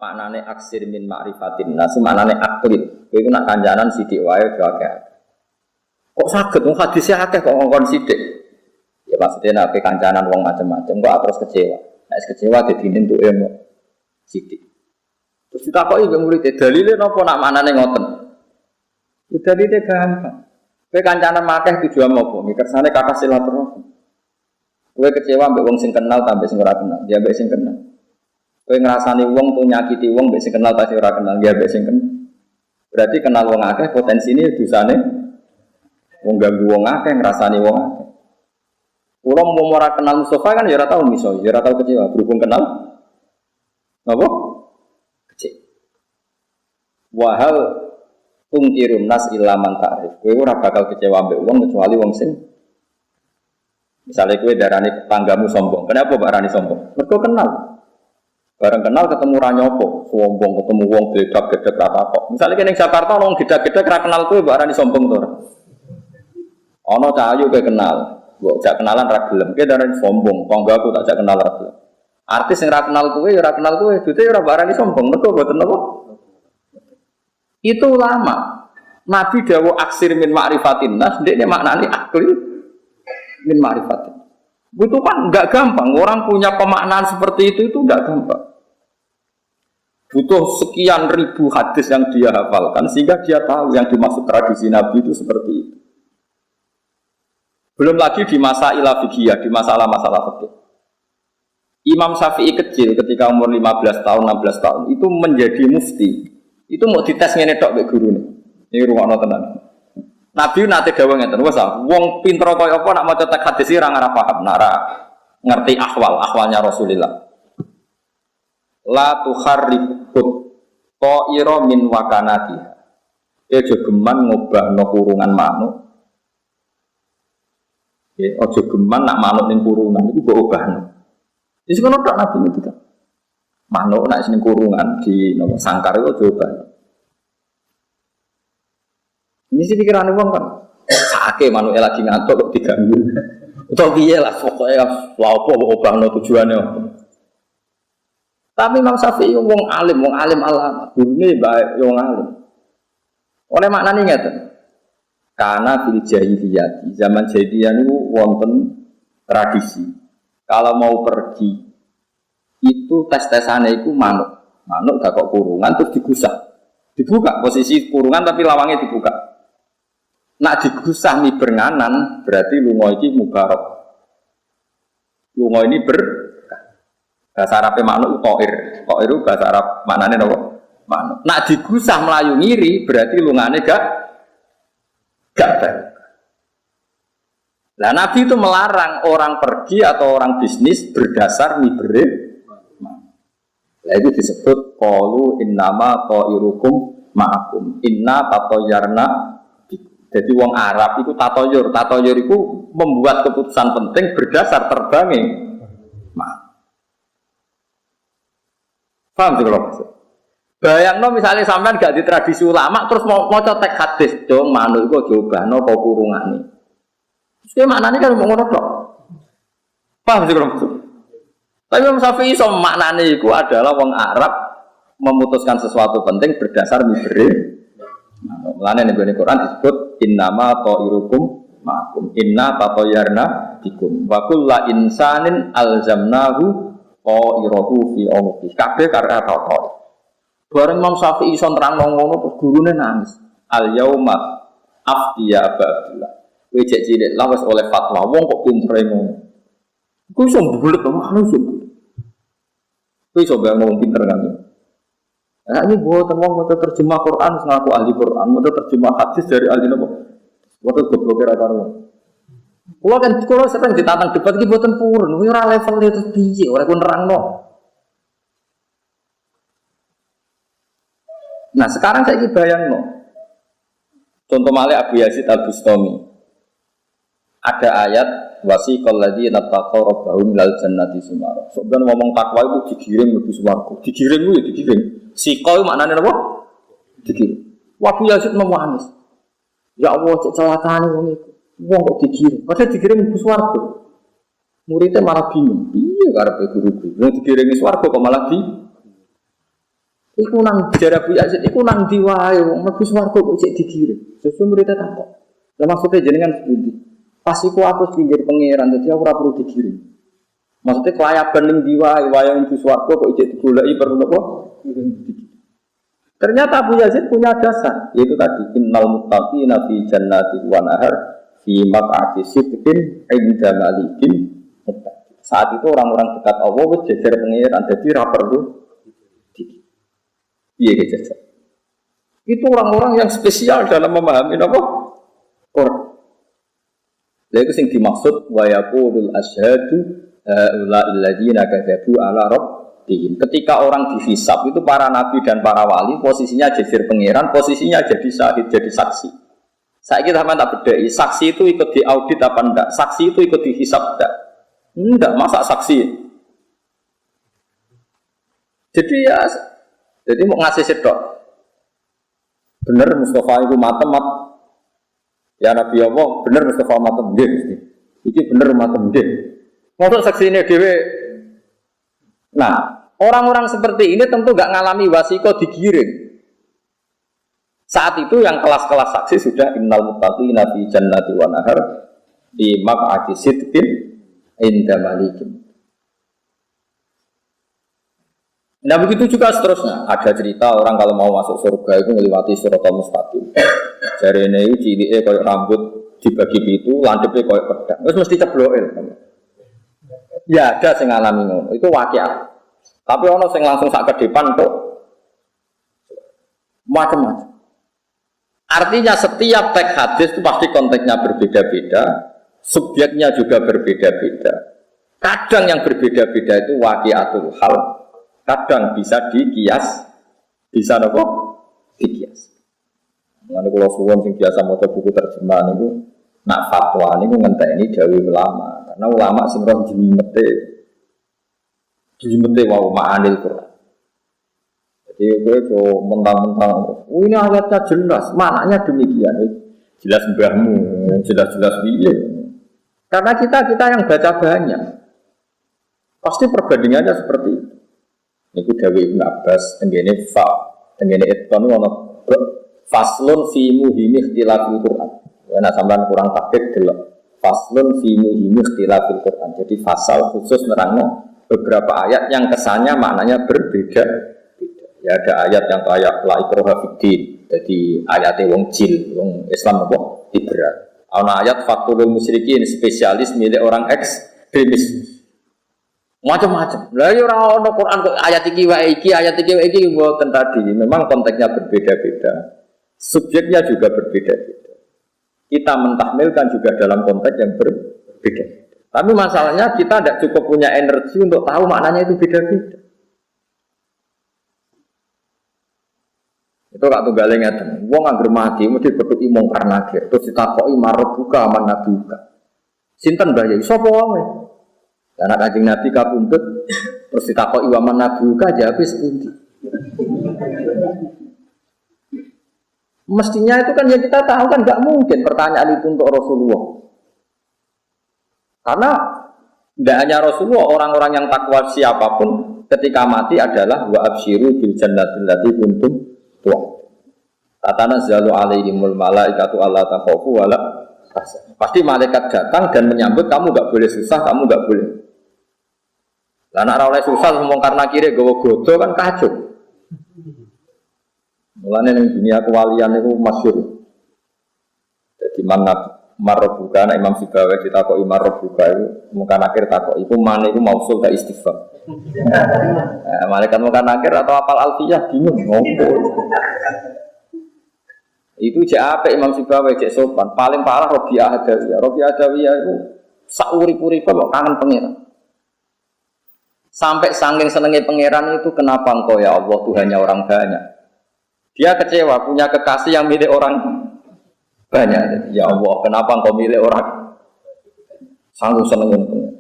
maknane aksir min ma'rifatin nas maknane aklid kowe iku nak kancanan sithik wae aja akeh kok saged wong hadise akeh kok ngongkon sithik ya maksudnya nek kancanan wong macam-macam kok terus kecewa nek kecewa dadi nentuke sithik terus ditakoki mbek murid dalile napa nak maknane ngoten ya dalile gampang kowe kancanan akeh tujuan apa kersane kata silaturahmi kowe kecewa mbek wong sing kenal tambah sing ora kenal dia mbek sing kenal kowe ngrasani wong tuh nyakiti wong mbek sing kenal pasti ora kenal dia mbek sing kenal berarti kenal wong akeh potensine dosane wong ganggu wong akeh ngrasani wong akeh kula mau ora kenal Mustafa kan ya ora tau miso ya ora tau kecewa berhubung kenal apa kecewa wahal tungkirun nas illa man ta'rif kowe ora bakal kecewa mbek wong kecuali wong sing misalnya kowe darani tanggamu sombong kenapa barani sombong mergo kenal bareng kenal ketemu ra nyopo, sombong ketemu wong gedak-gedak apa kok. Misale kene ning Jakarta wong gedak-gedak ra kenal kowe mbok arani sombong to ora. Ana cahayu kowe kenal, mbok jak kenalan ra gelem, kowe darani sombong, tanggaku tak jak kenal ra gelem. Artis sing ra kenal kowe ya ra kenal kowe, dite ora mbok arani sombong, mergo mboten apa. Itu ulama. Nabi dawuh aksir min ma'rifatin nas, ndekne maknane akli min ma'rifatin. Itu kan enggak gampang, orang punya pemaknaan seperti itu enggak gampang. Butuh sekian ribu hadis yang dia hafalkan sehingga dia tahu yang dimaksud tradisi Nabi itu seperti itu. Belum lagi di masa ilafiyah, di masalah-masalah fikih. Imam Syafi'i kecil ketika umur 15 tahun, 16 tahun itu menjadi mufti. Itu mau dites ngene tok mbek gurune. Ini rungokno tenan. Nabi nate dawuh ngeten, wes wong pinter kaya apa nak maca teks hadis ora ngarep paham, nak ngerti ahwalnya Rasulullah. La tukharribut ta'ira min wakanati. Aja geman ngobahno kurungan manuk. Ya aja geman nak manuk ning kurungan iku mbok obahno. Wis ngono tok Nabi ngendika. Manuk nak ning kurungan di napa sangkar iku aja obahno. Ini sih pikiran uang kan, sakit manusia lagi ngantuk kok diganggu. Atau piye lah pokoknya apa obahno tujuannya. Tapi Imam Syafi'i wong alim alama, gurune baik wong alim. Oleh maknane ngeten. Karena fil jahiliyah, zaman jahiliyah niku wonten tradisi. Kalau mau pergi itu tes-tesane iku manuk. Manuk gak kok kurungan terus digusah. Dibuka posisi kurungan tapi lawangnya dibuka. Nak digusah mi bernganan berarti lunga iki mubarak. Lunga ini bahasa Arab manuk ta'ir. Ta'ir itu bahasa Arab maknane napa? Manuk. Nak digusah melayu ngiri berarti lungane gak baik. Lah Nabi itu melarang orang pergi atau orang bisnis berdasar mibere. Lah itu disebut qalu innama ta'irukum ma'akum. Inna tatayyarna. Jadi wong Arab itu tatoyur itu membuat keputusan penting berdasar terbangnya. Paham sih kalau maksud? Bayangno misalnya sampean gak di tradisi ulama terus mau teks hadis dong manuk iku jobano apa kurungane. Terus maknane kan mau ngono tok. Paham sih kalau maksud? Tapi Imam Syafi'i iso maknane iku adalah wong Arab memutuskan sesuatu penting berdasar mibere. Mulane ning Quran disebut innama ta'irukum ma'akum inna tatayyarna bikum wa kullu insanin alzamnahu ta'irahu fi unuqi kabeh karena ta'ir. Bareng Imam Syafi'i iso nerangno ngono terus gurune nangis. Al yauma aftiya Abdullah. Kowe cek cilik lah wis oleh fatwa wong kok pintere ngono. Ku iso bulet to malu iso. Kowe iso ngomong pinter kan. Nah ini buat teman mau terjemah Quran, ngaku ahli Quran, mau terjemah hadis dari ahli apa? Mau goblokir atau kalau sering ditantang debat ini buatan purun, ora level itu tinggi, orang pun nerang no. Nah sekarang saya bayang no. Contoh malih Abu Yazid Al-Bustami. Ada ayat wasiqal ladzina taqaw rabbahum ilal jannati sumara. Sebenarnya ngomong takwa itu digiring menuju swarga. Digiring itu ya digiring. Siqal maknane apa? Digiring. Abu Yazid nangis. Ya Allah cek celakane wong iku. Wong kok digiring. Padahal digiring menuju swarga. Muridnya malah bingung. Piye karepe guru-guru? Wong digiring swarga kok malah di Iku nang jarak Bu Yazid, iku nang diwae wong mlebu swarga kok cek dikirim. Sesuai muridnya takok. Lah maksudnya jenengan sepundi? Pas iku aku pinggir pangeran, jadi aku ora perlu dikirim. Maksudnya kelayaban ning diwae wayang mlebu swarga kok cek digoleki perlu napa? Ternyata Abu Yazid punya dasar, yaitu tadi innal muttaqina fi jannati wa nahar fi maq'adi sidqin 'inda malikin. Saat itu orang-orang dekat Allah wis jejer pangeran, dadi ra perlu. Iya gitu. Itu orang-orang yang spesial dalam memahami apa? Quran. Jadi sing dimaksud wa yaqulul asyhadu ulail ladzina kadzabu ala rabbihim. Ketika orang dihisab itu para nabi dan para wali posisinya jejer pangeran, posisinya jadi syahid, jadi saksi. Saiki sampean tak bedheki, saksi itu ikut diaudit apa enggak? Saksi itu ikut dihisab enggak? Enggak, masa saksi. Jadi mau ngasih sedok. Bener Mustafa itu matem. Ya Nabi Allah, bener Mustafa matem nggih mesti. Iki bener matem nggih. Maksud saksine dhewe. Nah, orang-orang seperti ini tentu enggak ngalami wasiko digiring. Saat itu yang kelas-kelas saksi sudah innal muttaqina fi jannati wa nahar di maq'adi sidqin inda malikin. Nah begitu juga seterusnya. Ada cerita orang kalau mau masuk surga itu melewati Siratal Mustaqim. Jare ini cilike koyo rambut dibagi pitu, landhepe koyo pedang. Wis mesti cebloke. Ya ada sing ngalami ngono. Itu waqiah. Tapi ono sing langsung sak kedepan kok. Macam-macam. Artinya setiap teks hadis itu pasti konteksnya berbeda-beda, subjeknya juga berbeda-beda. Kadang yang berbeda-beda itu waqiatul hal. Kadang bisa dikias, bisa apa? Dikias. Mengenai kalau suwon sing biasa maca buku terjemahan itu, nak fatwa ini ngenteni dawuh ulama. Karena ulama sing roh jimete wau ma'anil Quran. Jadi gue mentang-mentang, ini ayatnya jelas, maknanya demikian. Jelas mbahmu, jelas-jelas piye. Karena kita yang baca banyak, pasti perbandingannya seperti itu. Niku dawuh Ibnu Abbas tengene tengene eton ono faslun fi muhimi ikhtilafil Quran. Nek sampean kurang takik delok faslun fi muhimi ikhtilafil Quran. Jadi fasal khusus nerangno beberapa ayat yang kesannya maknanya berbeda. Ya ada ayat yang kayak la ikraha fiddin. Jadi ayate wong jil, wong Islam apa liberal. Ana ayat fatul musyrikin spesialis milik orang ekstremis. Macam-macam. Lah ya ora ono Quran kok ayat iki wae iki mboten tadi. Memang konteksnya berbeda-beda. Subjeknya juga berbeda-beda. Kita mentahmilkan juga dalam konteks yang berbeda. Tapi masalahnya kita tidak cukup punya energi untuk tahu maknanya itu beda-beda. Itu gak tunggale ngeten. Wong anggere mati mesti betuki mungkar nakir, terus ditakoki marbuka manabuka. Sinten Mbah Yai? Sapa wae? Karena Kanjeng Nabi kapundhut terus ditakoki wa manabuka jawab sepundi. Mestinya itu kan ya kita tahu kan enggak mungkin pertanyaan itu untuk Rasulullah. Karena tidak hanya Rasulullah, orang-orang yang takwa siapapun ketika mati adalah wa absyiru bil jannatil lati kuntum tu'ad. Tatanazzalu alaihimul malaikatu alla takhafu wa la tahzanu. Pasti malaikat datang dan menyambut kamu enggak boleh susah, kamu enggak boleh. Lah nek ora oleh susah ngomong karena kire gowo godo kan kacau. Mulane ning dunia kewalian niku masyhur. Jadi marbuka nek Imam Sibawi ditakoki marbuka iku mungkin akhir takok iku mane iku mausul ta istighfar. Malaikat mungkin akhir atau apal alfiyah bingung ngopo. Itu jek apik Imam Sibawi jek sopan. Paling parah Rabi'ah Adawiyah. Rabi'ah Adawiyah itu sauri-uripe kok kangen pangeran. Sampai saking senengnya pangeran itu kenapa engkau ya Allah Tuhannya orang banyak. Dia kecewa punya kekasih yang milik orang banyak. Ya Allah kenapa engkau milik orang sanggup senengnya pangeran.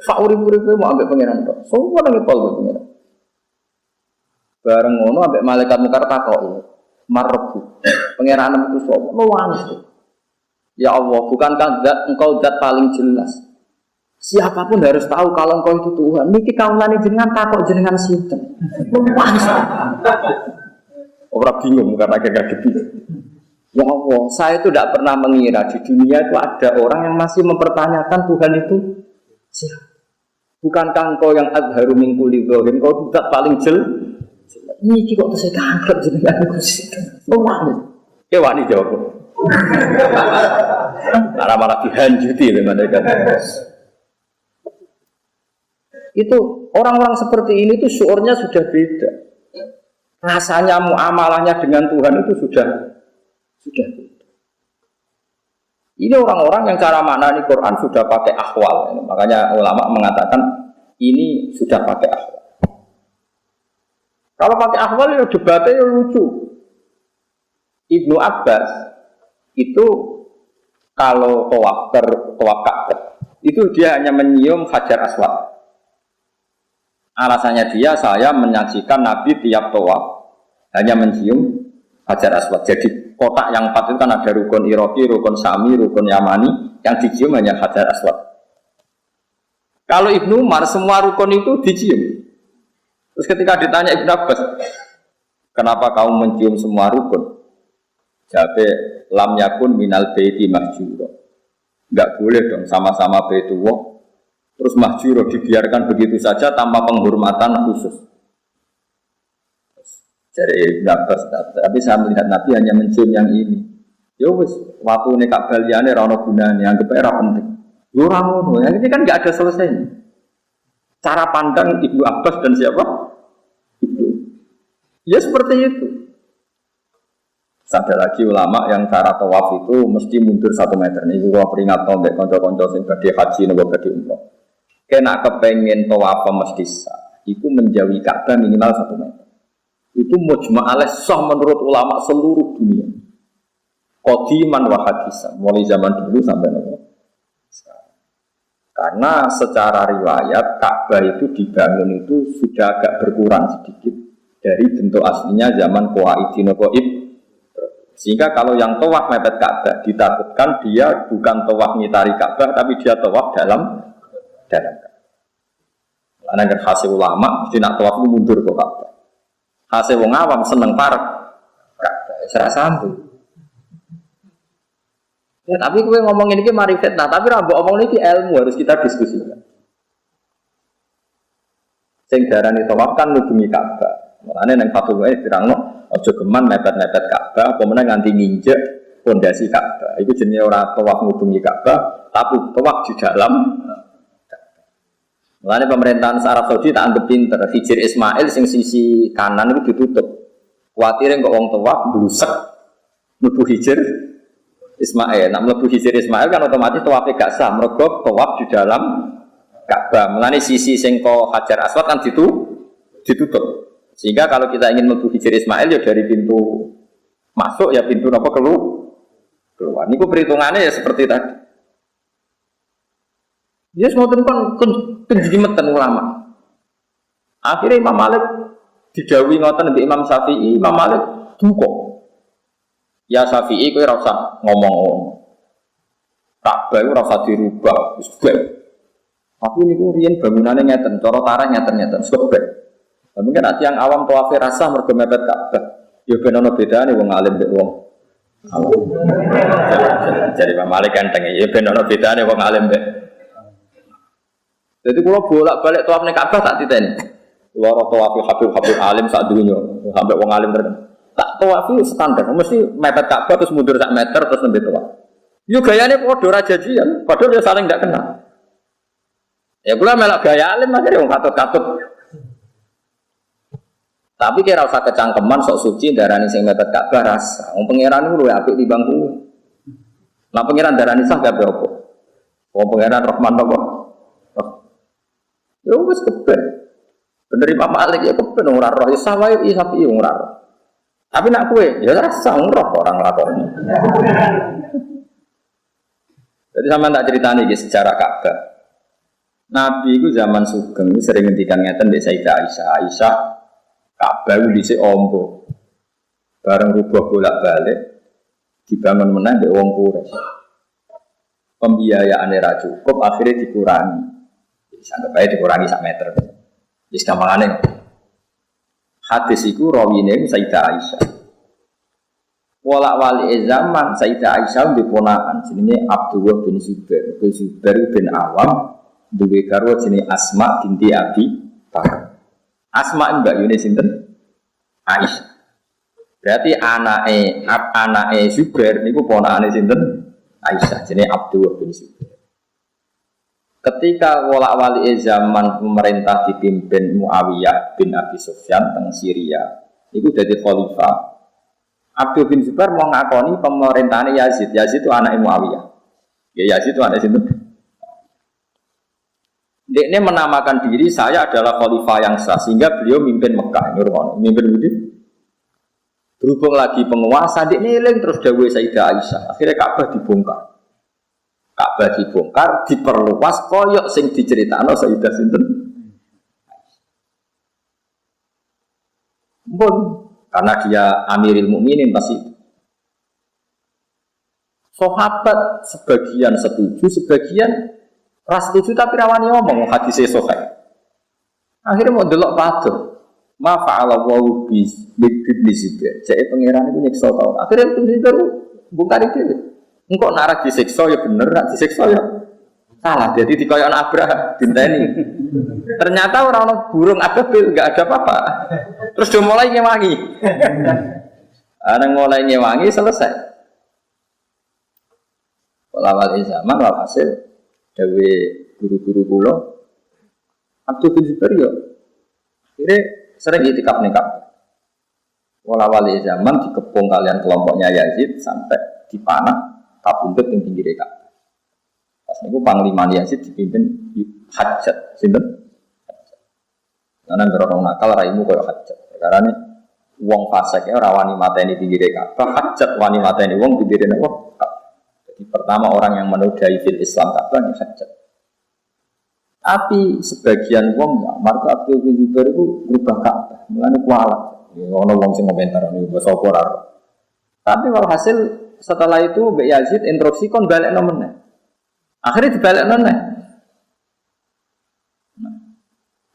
Sauri-uripe mau ambek pangeran kok. Semua nang pol pangeran. Bareng ngono ambek malaikat mungkar takoki. Marbu. Pangeran itu sapa? Luwes. Ya Allah, bukankah zat engkau zat paling jelas? Siapapun harus tahu kalau engkau itu Tuhan. Niki kaulane jenengan takok jenengan sinten. Orang bingung karena kaget. Ya Allah, saya itu tidak pernah mengira di dunia itu ada orang yang masih mempertanyakan Tuhan itu siapa. Bukankah engkau yang adharu min kulli dzahir, engkau tidak paling niki kok saya tangkap jenengan iku sinten. Wani jawab. Marah-marah dihanjuti oleh malaikat. Itu orang-orang seperti ini tuh syuurnya sudah beda. Rasanya muamalahnya dengan Tuhan itu sudah beda. Ini orang-orang yang cara maknani Quran sudah pakai ahwal. Makanya ulama mengatakan ini sudah pakai ahwal. Kalau pakai ahwal ya debatnya lucu. Ibnu Abbas itu kalau tawaf Ka'bah itu dia hanya menyium Hajar Aswad. Alasannya saya menyaksikan Nabi tiap tawaf hanya mencium Hajar Aswad. Jadi kotak yang 4 itu kan ada rukun Iraqi, rukun Sami, rukun Yamani, yang dicium hanya Hajar Aswad. Kalau Ibnu Umar semua rukun itu dicium. Terus ketika ditanya Ibnu Abbas, kenapa kamu mencium semua rukun? Jawabnya, lam yakun minal baiti mahjura. Enggak boleh dong sama-sama Baitullah terus mahjura dibiarkan begitu saja tanpa penghormatan khusus. Jadi Ibnu Abbas, tapi saya melihat Nabi hanya mencium yang ini. Ya wis, waktu ini Ka'bah liyane ra ono gunane, anggap ae ra penting. Yo ora ngono, yang ini kan enggak ada selesainya. Cara pandang Ibnu Abbas dan siapa? Ibnu. Ya seperti itu. Ada lagi ulama yang cara tawaf itu mesti mundur 1 meter. Ini gua peringat nombek konco-konco sing badhe haji nopo badhe umroh. Kena kepengen tawaf mesti sah. Itu menjauhi Ka'bah minimal 1 meter. Itu mujma' alaih sah menurut ulama seluruh dunia. Qadiman wa hadisan, mulai zaman dulu sampai sekarang. Karena secara riwayat Ka'bah itu dibangun itu sudah agak berkurang sedikit dari bentuk aslinya zaman Qawaidin Qaib. Sehingga kalau yang tawaf mepet Ka'bah ditakutkan dia bukan tawaf ngitari Ka'bah tapi dia tawaf dalam Ka'bah. Karena kan hasil ulama mesti nak tawaf mundur ke Ka'bah. Hasil wong awam seneng parek Ka'bah serasa sambung. Ya, tapi kowe ngomong ini mari fitnah, tapi ra mbok omong iki ilmu harus kita diskusikan. Sing darani tawaf kan nubengi Ka'bah. Mulane nang fatwa dirangno aja geman mepet-mepet Ka'bah, apa meneh nganti nginjek pondasi Ka'bah. Iku jenenge ora tawaf nubengi Ka'bah, tapi tawaf di dalam. Mulane pemerintahan Arab Saudi tak anggap pinter. Hijir Ismail sing sisi kanan itu ditutup. Kuatire kok wong tawaf blusek mlebu hijir Ismail. Nah mlebu hijir Ismail kan otomatis tawaf gak sah, mergo tawaf di dalam Ka'bah. Mulane sisi sing kok Hajar Aswad kan ditutup. Sehingga kalau kita ingin mlebu hijir Ismail ya dari pintu masuk ya pintu napa keluar. Niku perhitungannya ya seperti tadi. Ya semoten kon kenjimeten ulama. Akhirnya Imam Malik didhawuhi ngoten mbek Imam Syafi'i, Imam Malik duka. Ya Syafi'i kowe ora usah ngomong. Ka'bah ora usah dirubah, wis bae. Tapi niku riyen bangunane ngeten, cara tarah ngeten-ngeten, sebab mungkin nanti yang awam tawafe rasa mergo mepet Ka'bah. Ya ben ana bedane wong alim mbek wong awam. Jadi Imam Malik kanteng ya ben ana bedane wong alim mbek. Jadi kalau bolak-balik tawaf ning Ka'bah tak titeni. Kula ora tawafi habib alim sak dunya, sampai wong alim terkenal. Tak tawafi standar, mesti mepet Ka'bah terus mundur sak meter terus nembe tawaf. Yo gayane padha ora jajian, padahal ya saling ndak kenal. Ya kula melok gaya alim akhire wong katut-katut. Tapi kira usah kecangkeman sok suci darani sing mepet Ka'bah rasa. Wong pangeran ku luwih apik timbang kuwi. Lah pangeran darani sah kabeh apa? Wong pangeran Rahman apa? Ya wis keben. Bener Imam Malik ya keben ora roh ya sawae iki sapi ora roh. Tapi nak kowe ya rasa roh orang lakoni. Jadi sampean tak critani iki sejarah Ka'bah. Nabi itu zaman sugeng sering ngendikan ngeten mbek Sayyidah Aisyah. Ka'bah itu dhisik ombo. Bareng rubah bolak-balik dibangun meneh mbek wong Quraisy. pembiayaan ra cukup akhirnya dikurangi. Sanggep ae dikurangi sak meter. Wis gampangane. Hadis iku rawine Sayyidah Aisyah. Wali zaman Sayyidah Aisyah di ponakan jenenge Abdullah bin Zubair. Zubair bin Awam duwe garwa jenenge Asma binti Abi Bakar. Asma mbak Yune sinten? Aisyah. Berarti anake Zubair niku ponakane sinten? Aisyah jenenge Abdullah bin Zubair. Ketika wali zaman pemerintah dipimpin Muawiyah bin Abi Sufyan teng Syria, niku dadi khalifah. Abdul bin Zubair mau ngakoni pemerintahan Yazid. Yazid itu anak Muawiyah. Ya Yazid itu anak sinten? Dia menamakan diri saya adalah khalifah yang sah sehingga beliau mimpin Mekah. Mimpin Budi. Berhubung lagi penguasa, dia eling terus dawuh Sayyidah Aisyah. Akhirnya Ka'bah dibongkar. Ka'bah dibongkar, diperluas koyok sing diceritakno Sayyidah sinten. Pun karena dia Amirul Mukminin pasti. Sahabat sebagian setuju, sebagian ras setuju tapi rawani ngomong hadis sahih. Akhirnya mau delok padha. Ma fa'ala wa bi Zubair. Jadi pangeran itu nyiksa tau. Akhirnya Zubair bongkar itu. Engkau nak disiksa ya bener, nak disiksa ya salah. Jadi dikoyok Abraham dinteni. Ternyata orang burung ababil enggak ada apa-apa. Terus dia mulai ngewangi. Mulai ngewangi selesai. Awal zaman walhasil dewe guru-guru kula Abdul bin Zubair ya akhirnya sering itikaf ning Ka'bah. Awal zaman dikepung kalian kelompoknya Yazid sampai dipanah kabundut ning pinggir Ka'bah. Pas niku panglima Yazid dipimpin Hajjat sinten? Karena orang nakal raimu koyo Hajjat. Karena ini wong fasik ya ora wani mateni pinggir Ka'bah, Hajjat wani mateni wong pinggir napa? Jadi pertama orang yang menodai fil Islam Ka'bah ni Hajjat. Tapi sebagian wong ya marka Abdul bin Zubair itu berubah Ka'bah, mulane kualat. Ya ono wong sing komentar niku basa ora. Tapi walhasil setelah itu Mbak Yazid instruksi kon balekno meneh. Akhirnya dibalekno meneh.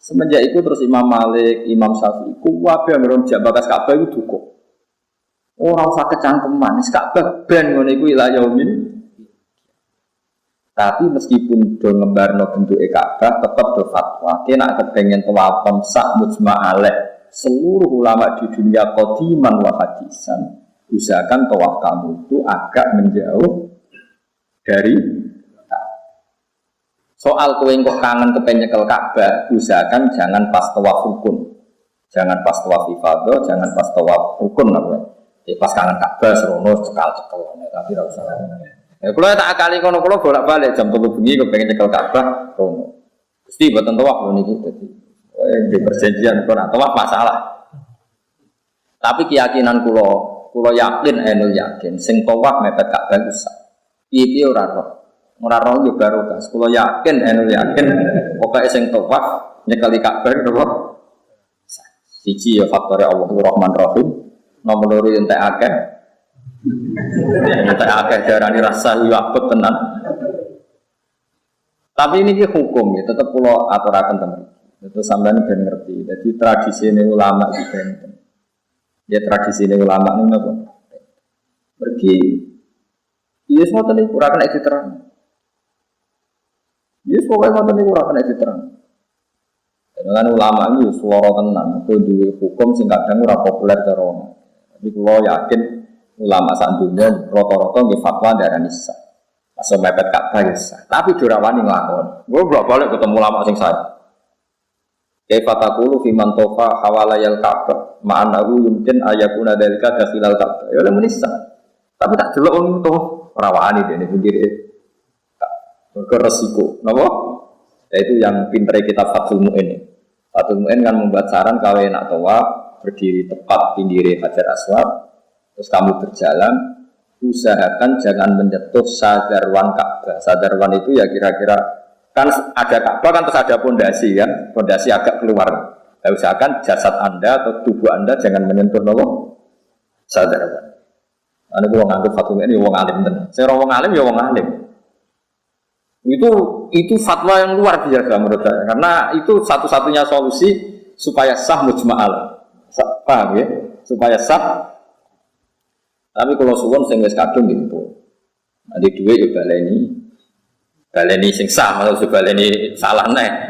Semenjak itu terus Imam Malik, Imam Syafi'i, kuwabe ngeron jak bakas Ka'bah itu duka. Ora usah kecangkeman, wis Ka'bah ben ngono iku ila yaumin. Tapi meskipun do ngembarno bentuke Ka'bah, tetep do fatwa. Nek kepengen tawaf sak mujma' alaih seluruh ulama di dunia qadiman wa hadisan, usahakan tawaf kamu itu agak menjauh dari soal kowe kok kangen kepen nyekel Ka'bah, usahakan jangan pas tawaf rukun. Jangan pas tawaf ifadah, jangan pas tawaf rukun apa. Pas kangen Ka'bah serono cekal-cekal tapi ora usah. Ya kula tak akali kono kula bolak-balik jam 3 bengi kepen nyekel Ka'bah rono. Gusti mboten tawaf lho niki dadi. Di perjanjian kok nak tawaf masalah. Tapi keyakinan kula yakin yakin sing tawaf mepet Ka'bah bisa. Piye-piye ora roh. Ora roh yo baru kas. Kula yakin yakin pokoke sing tawaf nyekeli Ka'bah napa? Siji ya faktore Allahur Rahman Rahim. Nomor loro entek akeh. Entek akeh darani rasa yo abot tenan. Tapi ini hukum ya, tetap kula aturaken temen. Itu sampean ben ngerti. Jadi tradisi ini ulama iki benten. Ya tradisi ini ulama niku napa? Pergi. Iya semua tadi ora kena diterang. Iya pokoke ngoten niku ora kena diterang. Dengan ulama ini suara tenan, itu duwe hukum sing kadang ora populer cara ono. Tapi kula yakin ulama sak dunya rata-rata nggih fatwa darani sah. Masa mepet Ka'bah ya sah. Tapi ora wani nglakoni. Gue bolak-balik ketemu ulama sing sah. Kaifa taqulu fi man tafa hawalayal Ka'bah ma'anahu yumkin ayakuna dalika dakhilal Ka'bah. Ya lha menisa. Tapi tak delok wong to ora wani dene pinggire. Mergo resiko. Napa? Yaitu yang pintere kitab Fathul Mu'in. Fathul Mu'in kan membuat saran kalau nak tawaf berdiri tepat pinggire Hajar Aswad. Terus kamu berjalan, usahakan jangan menyentuh sadarwan Ka'bah. Sadarwan itu ya kira-kira kan ada Ka'bah kan terus ada pondasi kan, pondasi agak keluar. Nah, usahakan jasad Anda atau tubuh Anda jangan menyentuh nopo sadarwan. Ane wong nganggep Fathul ini wong alim tenan. Sing ora wong alim ya wong alim. Itu fatwa yang luar biasa menurut saya karena itu satu-satunya solusi supaya sah mujma'al. Paham ya? Supaya sah. Tapi kalau suwon sing wis kadung gitu. Nanti duit ya baleni sing sah, maksud baleni salah nih.